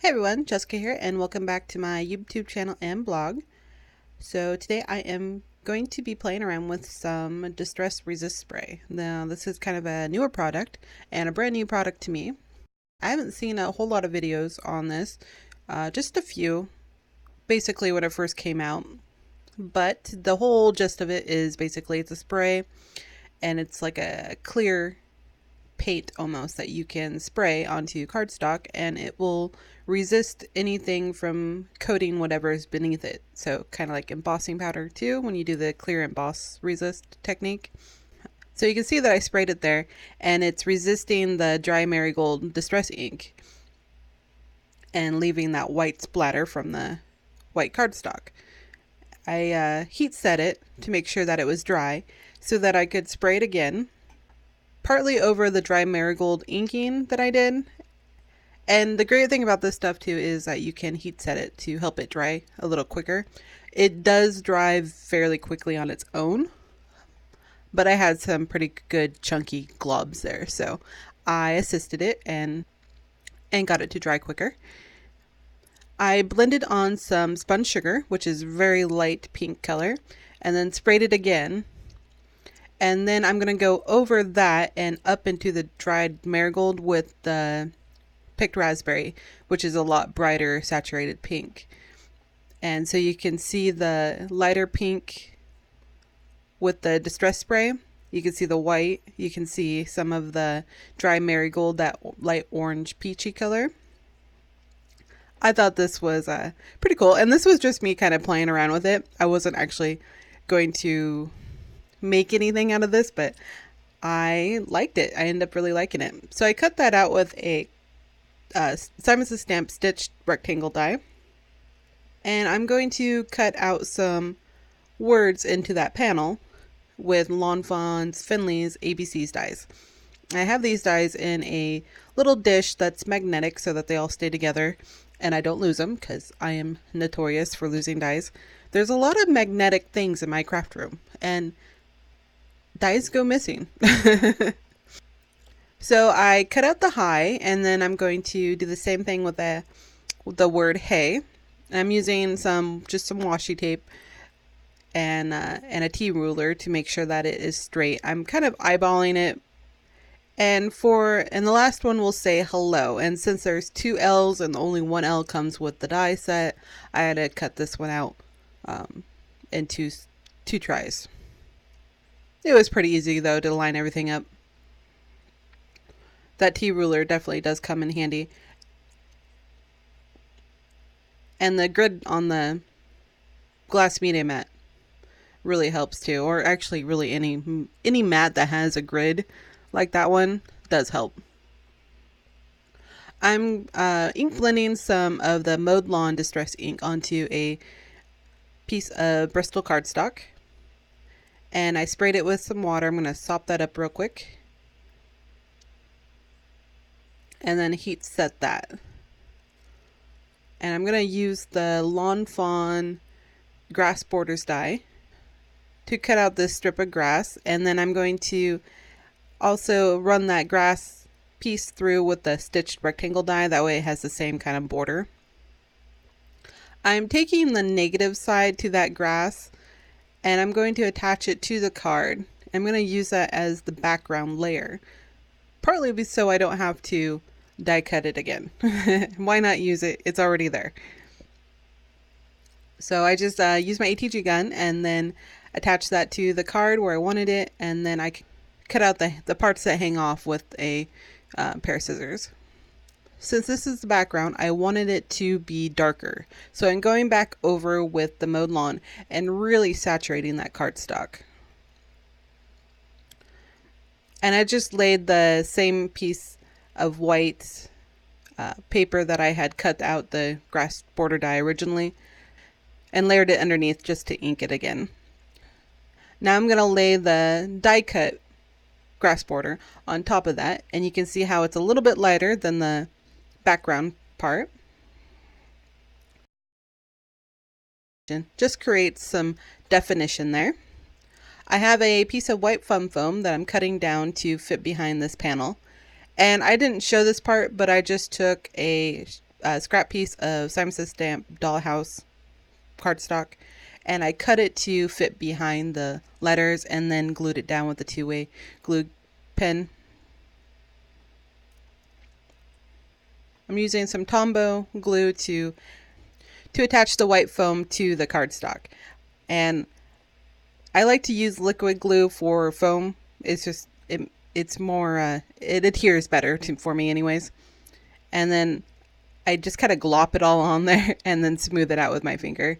Hey everyone, Jessica here and welcome back to my YouTube channel and blog. So today I am going to be playing around with some Distress Resist Spray. Now this is kind of a newer product and a brand new product to me. I haven't seen a whole lot of videos on this, just a few, basically when it first came out. But the whole gist of it is basically it's a spray and it's like a clear paint almost that you can spray onto cardstock and it will resist anything from coating whatever is beneath it. So kind of like embossing powder too when you do the clear emboss resist technique. So you can see that I sprayed it there and it's resisting the dry Marigold distress ink and leaving that white splatter from the white cardstock. I heat set it to make sure that it was dry so that I could spray it again, partly over the dry Marigold inking that I did. And the great thing about this stuff too is that you can heat set it to help it dry a little quicker. It does dry fairly quickly on its own, but I had some pretty good chunky globs there, so I assisted it and got it to dry quicker. I blended on some spun sugar, which is very light pink color, and then sprayed it again. And then I'm going to go over that and up into the dried Marigold with the picked raspberry, which is a lot brighter saturated pink. And so you can see the lighter pink with the Distress spray. You can see the white. You can see some of the dry Marigold, that light orange peachy color. I thought this was pretty cool. And this was just me kind of playing around with it. I wasn't actually going to make anything out of this, but I liked it. I ended up really liking it. So I cut that out with a SSS Stitch Rectangle Die, and I'm going to cut out some words into that panel with Fawn's, FINLEY'S, ABC's dies. I have these dies in a little dish that's magnetic so that they all stay together and I don't lose them because I am notorious for losing dies. There's a lot of magnetic things in my craft room and dies go missing. So I cut out the high and then I'm going to do the same thing with the word hey. I'm using just some washi tape and a T ruler to make sure that it is straight. I'm kind of eyeballing it. And the last one will say hello. And since there's two L's and only one L comes with the die set, I had to cut this one out in two tries. It was pretty easy though to line everything up. That T ruler definitely does come in handy. And the grid on the glass media mat really helps too. Or actually really any mat that has a grid like that one does help. I'm ink blending some of the Mowed Lawn Distress ink onto a piece of Bristol cardstock. And I sprayed it with some water. I'm going to sop that up real quick. And then heat set that. And I'm going to use the Lawn Fawn grass borders die to cut out this strip of grass. And then I'm going to also run that grass piece through with the stitched rectangle die. That way it has the same kind of border. I'm taking the negative side to that grass and I'm going to attach it to the card. I'm going to use that as the background layer. Partly so I don't have to die cut it again. Why not use it? It's already there. So I just use my ATG gun and then attach that to the card where I wanted it, and then I cut out the parts that hang off with a pair of scissors. Since this is the background, I wanted it to be darker. So I'm going back over with the Mowed Lawn and really saturating that cardstock. And I just laid the same piece of white paper that I had cut out the grass border die originally and layered it underneath just to ink it again. Now I'm going to lay the die cut grass border on top of that, and you can see how it's a little bit lighter than the background part. Just creates some definition there. I have a piece of white foam that I'm cutting down to fit behind this panel. And I didn't show this part, but I just took a scrap piece of Simon Says Stamp Dollhouse cardstock, and I cut it to fit behind the letters and then glued it down with a two-way glue pen. I'm using some Tombow glue to attach the white foam to the cardstock. And I like to use liquid glue for foam. It's just, it's more, it adheres better for me anyways. And then I just kind of glop it all on there and then smooth it out with my finger.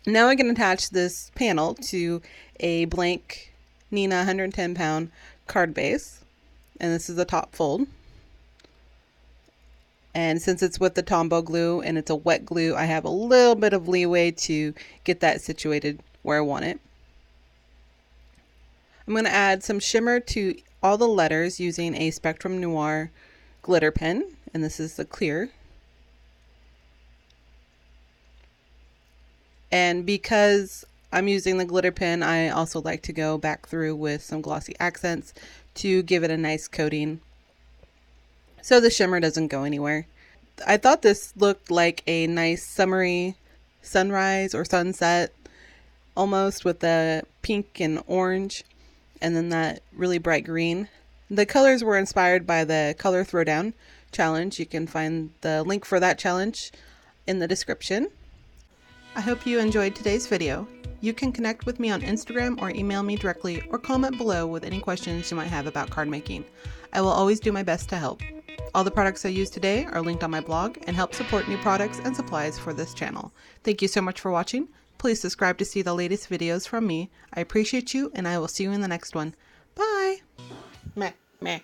Now I can attach this panel to a blank Neenah 110 pound card base. And this is the top fold. And since it's with the Tombow glue and it's a wet glue, I have a little bit of leeway to get that situated where I want it. I'm going to add some shimmer to all the letters using a Spectrum Noir glitter pen, and this is the clear. And because I'm using the glitter pen, I also like to go back through with some glossy accents to give it a nice coating so the shimmer doesn't go anywhere. I thought this looked like a nice summery sunrise or sunset, almost, with the pink and orange and then that really bright green. The colors were inspired by the Color Throwdown challenge. You can find the link for that challenge in the description. I hope you enjoyed today's video. You can connect with me on Instagram or email me directly or comment below with any questions you might have about card making. I will always do my best to help. All the products I used today are linked on my blog and help support new products and supplies for this channel. Thank you so much for watching. Please subscribe to see the latest videos from me. I appreciate you, and I will see you in the next one. Bye! Meh, meh.